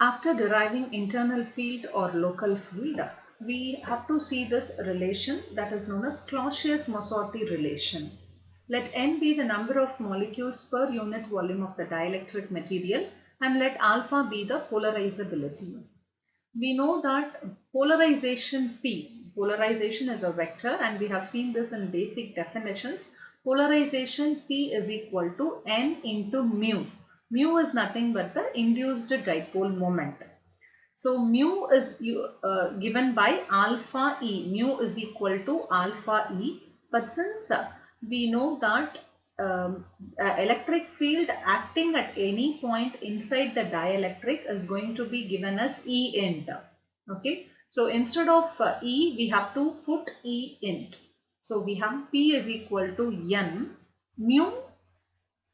After deriving internal field or local field, we have to see this relation that is known as Clausius-Mosotty relation. Let n be the number of molecules per unit volume of the dielectric material and let alpha be the polarizability. We know that polarization P, polarization is a vector and we have seen this in basic definitions. Polarization P is equal to n into mu. Mu is nothing but the induced dipole moment. So mu is given by alpha E. Mu is equal to alpha E. But since we know that electric field acting at any point inside the dielectric is going to be given as E int. Okay. So instead of E, we have to put E int. So we have P is equal to N. Mu,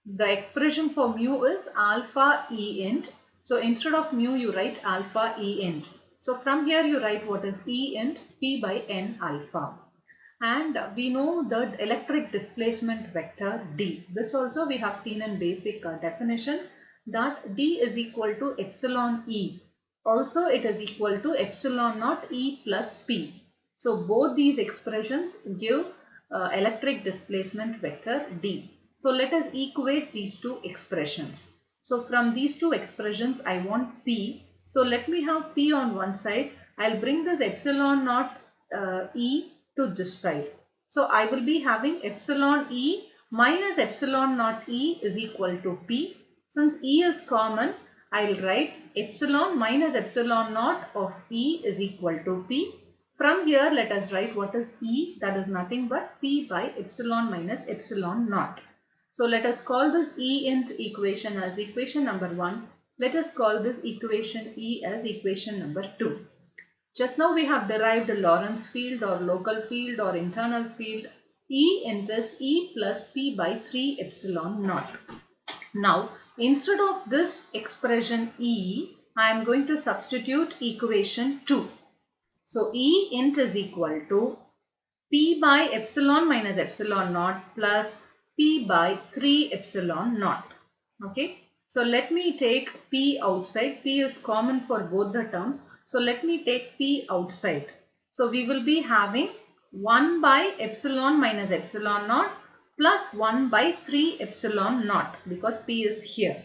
the expression for mu is alpha E int. So instead of mu, you write alpha E int. So from here you write what is E int, P by N alpha. And we know the electric displacement vector D. This also we have seen in basic definitions that D is equal to epsilon E. Also it is equal to epsilon naught E plus P. So both these expressions give electric displacement vector D. So let us equate these two expressions. So from these two expressions I want P. So let me have P on one side. I'll bring this epsilon naught E to this side. So I will be having epsilon E minus epsilon naught E is equal to P. Since E is common, I will write epsilon minus epsilon naught of E is equal to P. From here, let us write what is E, that is nothing but P by epsilon minus epsilon naught. So let us call this E int equation as equation number 1. Let us call this equation E as equation number 2. Just now we have derived a Lorentz field or local field or internal field. E int is E plus P by 3 epsilon naught. Now instead of this expression E, I am going to substitute equation 2. So E int is equal to P by epsilon minus epsilon naught plus P by 3 epsilon naught. Okay. So let me take P outside. P is common for both the terms. So let me take P outside. So we will be having 1 by epsilon minus epsilon naught plus 1 by 3 epsilon naught because P is here.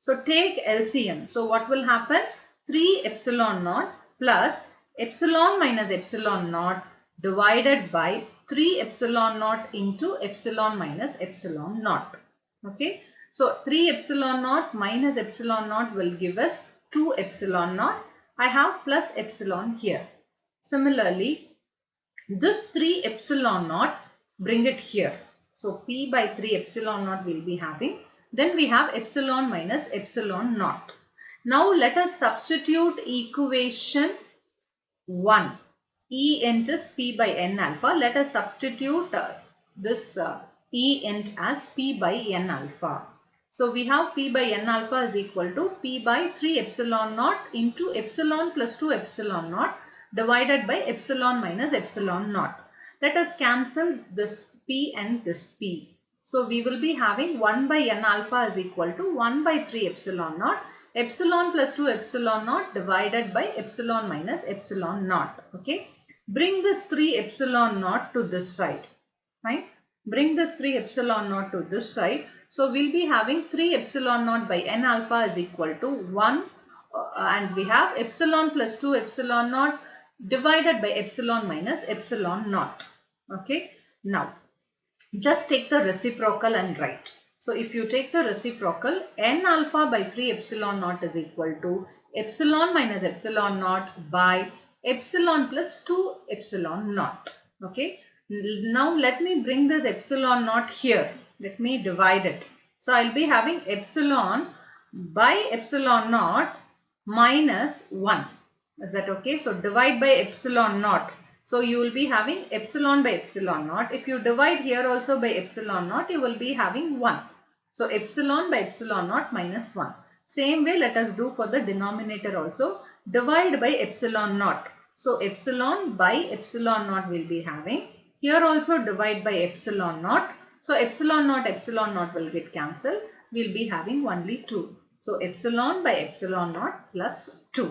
So take LCM. So what will happen? 3 epsilon naught plus epsilon minus epsilon naught divided by 3 epsilon naught into epsilon minus epsilon naught. Okay. So 3 epsilon naught minus epsilon naught will give us 2 epsilon naught. I have plus epsilon here. Similarly, this 3 epsilon naught, bring it here. So P by 3 epsilon naught will be having. Then we have epsilon minus epsilon naught. Now let us substitute equation 1. E int is P by N alpha. Let us substitute this E int as P by N alpha. So we have P by N alpha is equal to P by 3 epsilon naught into epsilon plus 2 epsilon naught divided by epsilon minus epsilon naught. Let us cancel this P and this P. So we will be having 1 by N alpha is equal to 1 by 3 epsilon naught, epsilon plus 2 epsilon naught divided by epsilon minus epsilon naught. Okay. Bring this 3 epsilon naught to this side. Fine. Bring this 3 epsilon naught to this side. So we'll be having 3 epsilon naught by N alpha is equal to 1 and we have epsilon plus 2 epsilon naught divided by epsilon minus epsilon naught. Okay. Now just take the reciprocal and write. So if you take the reciprocal, N alpha by 3 epsilon naught is equal to epsilon minus epsilon naught by epsilon plus 2 epsilon naught. Okay. Now let me bring this epsilon naught here. Let me divide it. So I'll be having epsilon by epsilon naught minus 1. Is that okay? So divide by epsilon naught. So you will be having epsilon by epsilon naught. If you divide here also by epsilon naught, you will be having 1. So epsilon by epsilon naught minus 1. Same way let us do for the denominator also. Divide by epsilon naught. So epsilon by epsilon naught will be having. Here also divide by epsilon naught. So epsilon naught will get cancelled. We will be having only 2. So epsilon by epsilon naught plus 2.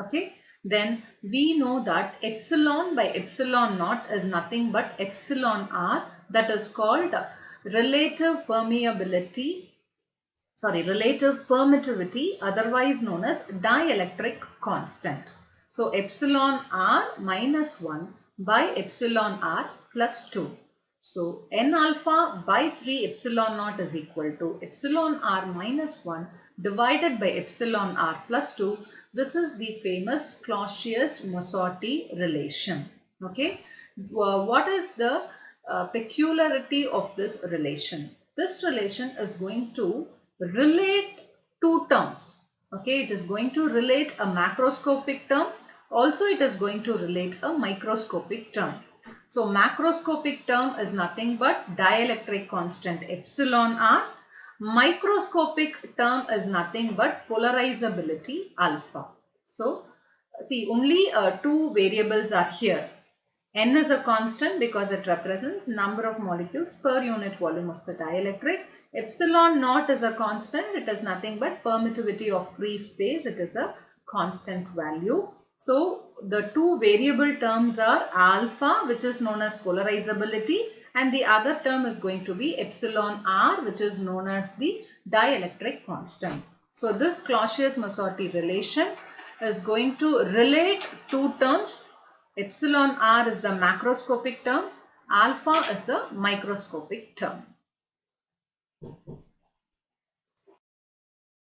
Okay. Then we know that epsilon by epsilon naught is nothing but epsilon r, that is called relative permeability, relative permittivity, otherwise known as dielectric constant. So epsilon r minus 1 by epsilon r plus 2. So n alpha by 3 epsilon naught is equal to epsilon r minus 1 divided by epsilon r plus 2. This is the famous Clausius-Mosotty relation. Okay. What is the peculiarity of this relation? This relation is going to relate two terms. Okay, it is going to relate a macroscopic term. Also, it is going to relate a microscopic term. So, macroscopic term is nothing but dielectric constant epsilon r. Microscopic term is nothing but polarizability alpha. So, see, only two variables are here. N is a constant because it represents number of molecules per unit volume of the dielectric. Epsilon naught is a constant. It is nothing but permittivity of free space. It is a constant value. So the two variable terms are alpha, which is known as polarizability, and the other term is going to be epsilon r, which is known as the dielectric constant. So this Clausius-Mosotty relation is going to relate two terms. Epsilon r is the macroscopic term, alpha is the microscopic term.